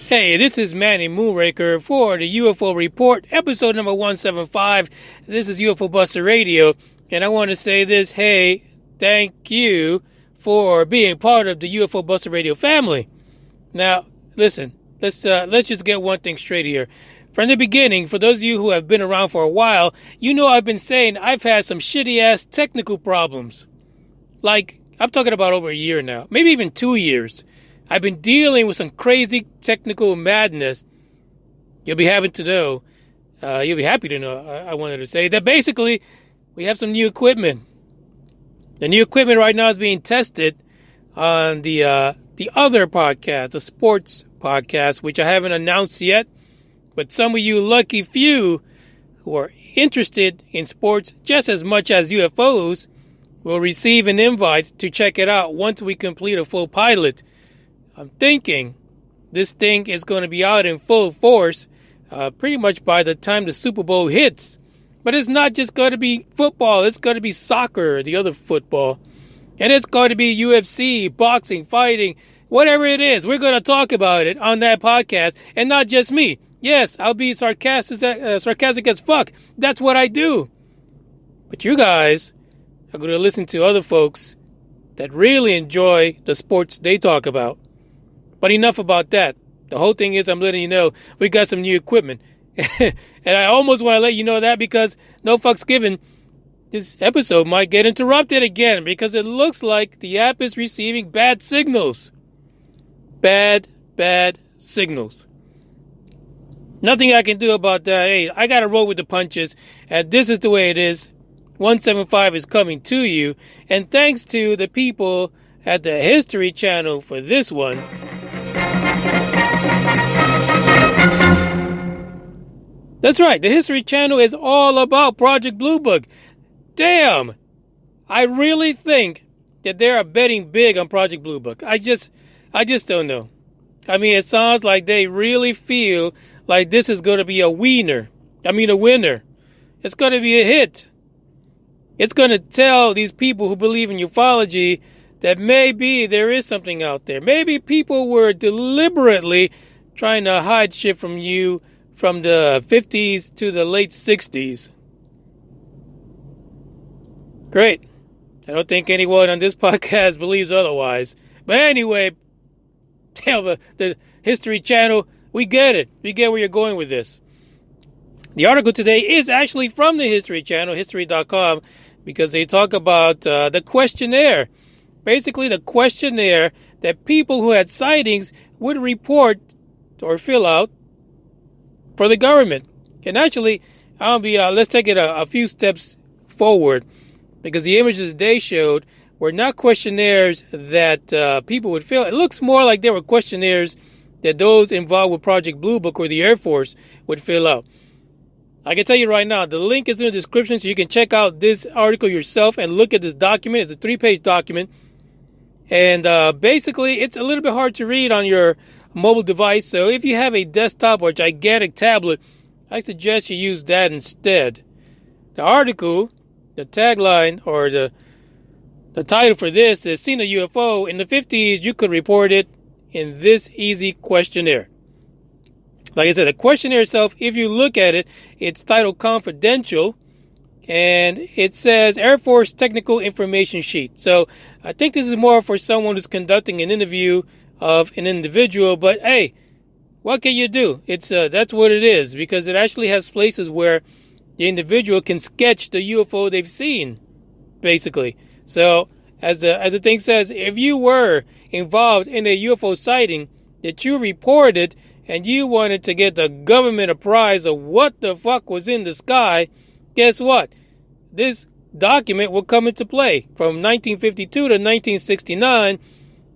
Hey, this is Manny Moonraker for the UFO Report, episode number 175. This is UFO Buster Radio, and I want to say this. Hey, thank you for being part of the UFO Buster Radio family. Now, listen, let's just get one thing straight here. From the beginning, for those of you who have been around for a while, you know I've been saying I've had some shitty-ass technical problems. Like, I'm talking about over a year now, maybe even 2 years. I've been dealing with some crazy technical madness. You'll be happy to know, I wanted to say, that basically we have some new equipment. The new equipment right now is being tested on the other podcast, the sports podcast, which I haven't announced yet. But some of you lucky few who are interested in sports just as much as UFOs will receive an invite to check it out once we complete a full pilot. I'm thinking this thing is going to be out in full force pretty much by the time the Super Bowl hits. But it's not just going to be football. It's going to be soccer, the other football. And it's going to be UFC, boxing, fighting, whatever it is. We're going to talk about it on that podcast. And not just me. Yes, I'll be sarcastic as fuck. That's what I do. But you guys are going to listen to other folks that really enjoy the sports they talk about. But enough about that. The whole thing is I'm letting you know we got some new equipment. And I almost want to let you know that because no fucks given, this episode might get interrupted again because it looks like the app is receiving bad signals. Bad signals. Nothing I can do about that. Hey, I got to roll with the punches. And this is the way it is. 175 is coming to you. And thanks to the people at the History Channel for this one. That's right, the History Channel is all about Project Blue Book. Damn! I really think that they are betting big on Project Blue Book. I just don't know. I mean, it sounds like they really feel like this is going to be a winner. It's going to be a hit. It's going to tell these people who believe in ufology that maybe there is something out there. Maybe people were deliberately trying to hide shit from you from the 50s to the late 60s. Great. I don't think anyone on this podcast believes otherwise. But anyway, the History Channel, we get it. We get where you're going with this. The article today is actually from the History Channel, history.com, because they talk about the questionnaire. Basically, the questionnaire that people who had sightings would report or fill out for the government. And actually, let's take it a few steps forward, because the images they showed were not questionnaires that people would fill. It looks more like they were questionnaires that those involved with Project Blue Book or the Air Force would fill out. I can tell you right now, the link is in the description so you can check out this article yourself and look at this document. It's a 3-page document. And basically, it's a little bit hard to read on your mobile device. So if you have a desktop or gigantic tablet, I suggest you use that instead. The article, the tagline, or the title for this is "Seen a UFO. In the 50s, you could report it in this easy questionnaire." Like I said, the questionnaire itself, if you look at it, it's titled Confidential. And it says Air Force Technical Information Sheet. So I think this is more for someone who's conducting an interview of an individual. But hey, what can you do? It's that's what it is, because it actually has places where the individual can sketch the UFO they've seen, basically. So as the thing says, if you were involved in a UFO sighting that you reported and you wanted to get the government apprised of what the fuck was in the sky, guess what? This document will come into play. From 1952 to 1969,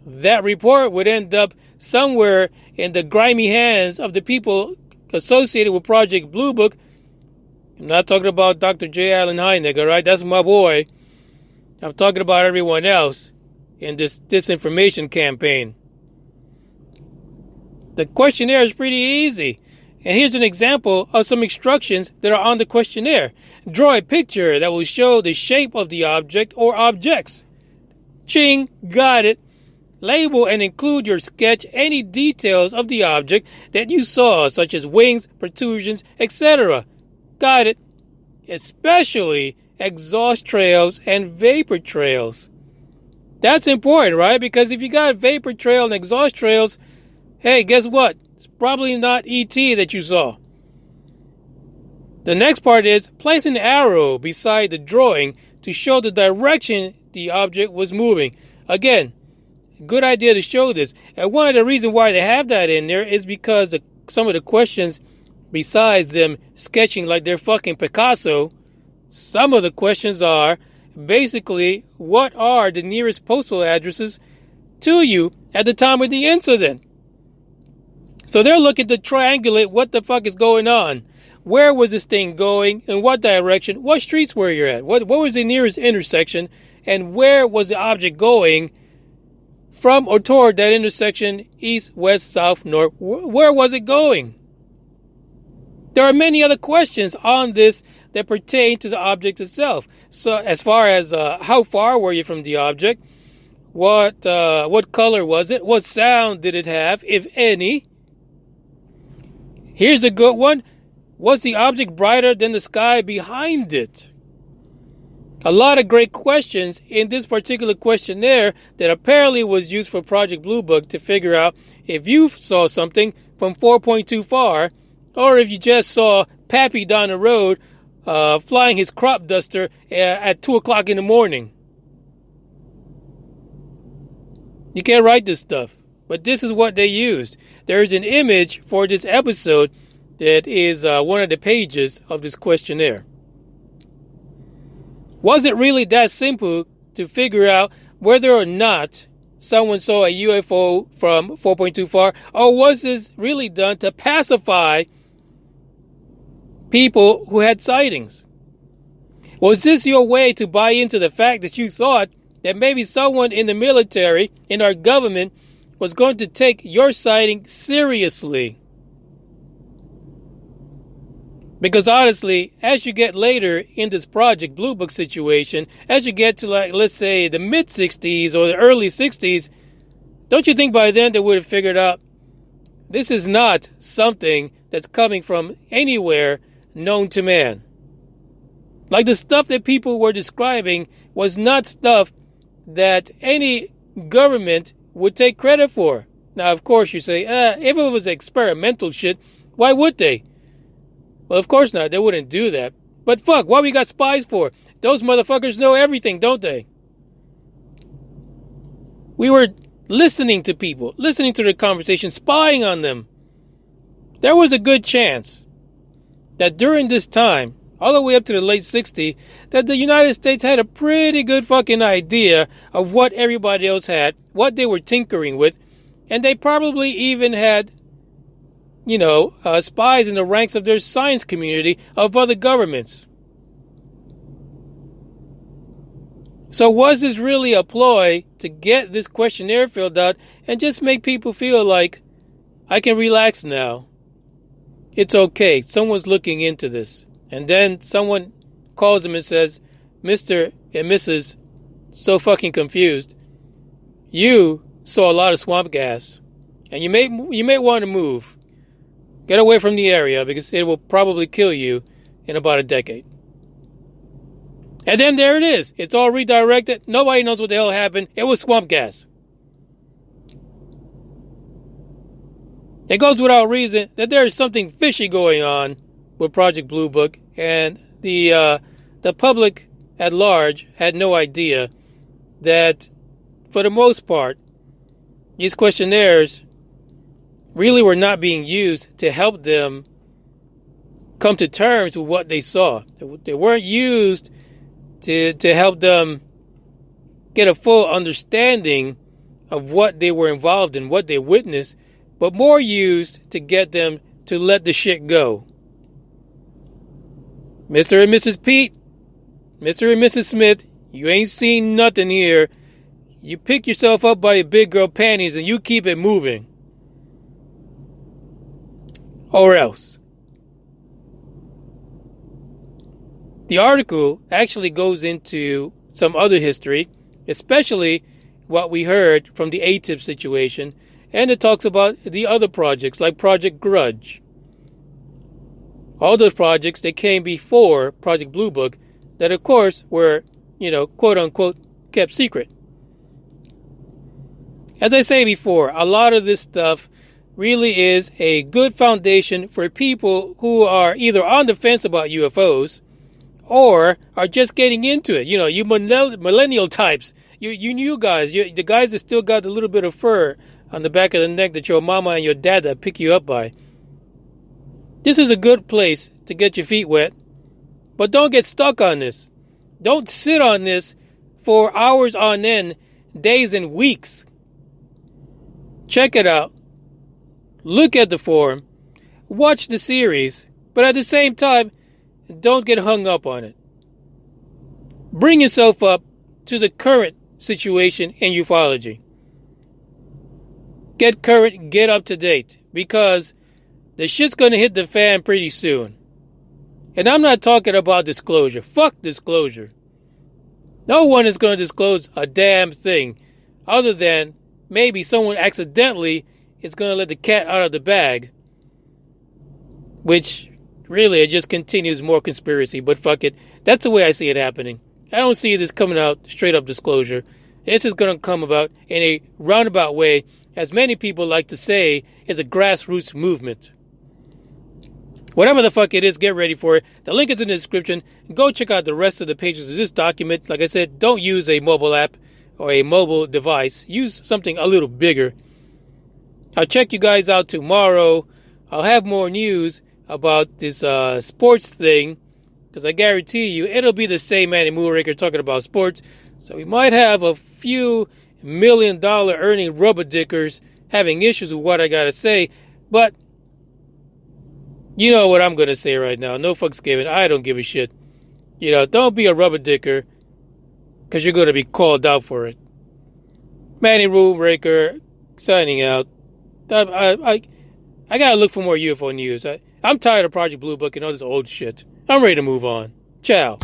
that report would end up somewhere in the grimy hands of the people associated with Project Blue Book. I'm not talking about Dr. J. Allen Hynek, all right? That's my boy. I'm talking about everyone else in this disinformation campaign. The questionnaire is pretty easy. And here's an example of some instructions that are on the questionnaire. Draw a picture that will show the shape of the object or objects. Ching, got it. Label and include your sketch any details of the object that you saw, such as wings, protrusions, etc. Got it? Especially exhaust trails and vapor trails. That's important, right? Because if you got vapor trail and exhaust trails, hey, guess what? It's probably not ET that you saw. The next part is place an arrow beside the drawing to show the direction the object was moving. Again, good idea to show this. And one of the reasons why they have that in there is because some of the questions, besides them sketching like they're fucking Picasso, some of the questions are basically, what are the nearest postal addresses to you at the time of the incident? So they're looking to triangulate what the fuck is going on. Where was this thing going? In what direction? What streets were you at? What was the nearest intersection? And where was the object going from or toward that intersection? East, west, south, north. Where was it going? There are many other questions on this that pertain to the object itself. So as far as how far were you from the object? What color was it? What sound did it have, if any? Here's a good one. Was the object brighter than the sky behind it? A lot of great questions in this particular questionnaire that apparently was used for Project Blue Book to figure out if you saw something from 4.2 far, or if you just saw Pappy down the road flying his crop duster at 2 o'clock in the morning. You can't write this stuff, but this is what they used. There's an image for this episode that is one of the pages of this questionnaire. Was it really that simple to figure out whether or not someone saw a UFO from 4.2 far, or was this really done to pacify people who had sightings? Was this your way to buy into the fact that you thought that maybe someone in the military, in our government, was going to take your sighting seriously? Because honestly, as you get later in this Project Blue Book situation, as you get to, like, let's say the mid-60s or the early 60s, don't you think by then they would have figured out this is not something that's coming from anywhere known to man? Like, the stuff that people were describing was not stuff that any government would take credit for. Now, of course, you say, if it was experimental shit, why would they? Well, of course not. They wouldn't do that. But fuck, what we got spies for? Those motherfuckers know everything, don't they? We were listening to people, listening to their conversation, spying on them. There was a good chance that during this time, all the way up to the late 60s, that the United States had a pretty good fucking idea of what everybody else had, what they were tinkering with, and they probably even had spies in the ranks of their science community of other governments. So was this really a ploy to get this questionnaire filled out and just make people feel like, I can relax now? It's okay. Someone's looking into this. And then someone calls them and says, Mr. and Mrs. So fucking confused. You saw a lot of swamp gas. And you may want to move. Get away from the area because it will probably kill you in about a decade. And then there it is. It's all redirected. Nobody knows what the hell happened. It was swamp gas. It goes without reason that there is something fishy going on with Project Blue Book, and the public at large had no idea that, for the most part, these questionnaires really were not being used to help them come to terms with what they saw. They weren't used to help them get a full understanding of what they were involved in, what they witnessed, but more used to get them to let the shit go. Mr. and Mrs. Pete, Mr. and Mrs. Smith, you ain't seen nothing here. You pick yourself up by your big girl panties and you keep it moving. Or else. The article actually goes into some other history, especially what we heard from the ATIP situation, and it talks about the other projects like Project Grudge. All those projects that came before Project Blue Book that, of course, were, quote unquote, kept secret. As I say before, a lot of this stuff really is a good foundation for people who are either on the fence about UFOs or are just getting into it. You millennial types, you new guys, the guys that still got a little bit of fur on the back of the neck that your mama and your dad that pick you up by. This is a good place to get your feet wet, but don't get stuck on this. Don't sit on this for hours on end, days and weeks. Check it out. Look at the forum. Watch the series, but at the same time, don't get hung up on it. Bring yourself up to the current situation in ufology. Get current, get up to date, because the shit's going to hit the fan pretty soon. And I'm not talking about disclosure. Fuck disclosure. No one is going to disclose a damn thing other than maybe someone accidentally is going to let the cat out of the bag. Which, really, it just continues more conspiracy. But fuck it. That's the way I see it happening. I don't see this coming out straight up disclosure. This is going to come about in a roundabout way, as many people like to say, is a grassroots movement. Whatever the fuck it is, get ready for it. The link is in the description. Go check out the rest of the pages of this document. Like I said, don't use a mobile app or a mobile device. Use something a little bigger. I'll check you guys out tomorrow. I'll have more news about this sports thing, because I guarantee you it'll be the same Manny Moonraker talking about sports. So we might have a few $1 million earning rubber dickers having issues with what I gotta say, but you know what I'm gonna say right now. No fucks given. I don't give a shit. Don't be a rubber dicker, because you're gonna be called out for it. Manny Moonraker signing out. I gotta look for more UFO news. I'm tired of Project Blue Book and all this old shit. I'm ready to move on. Ciao.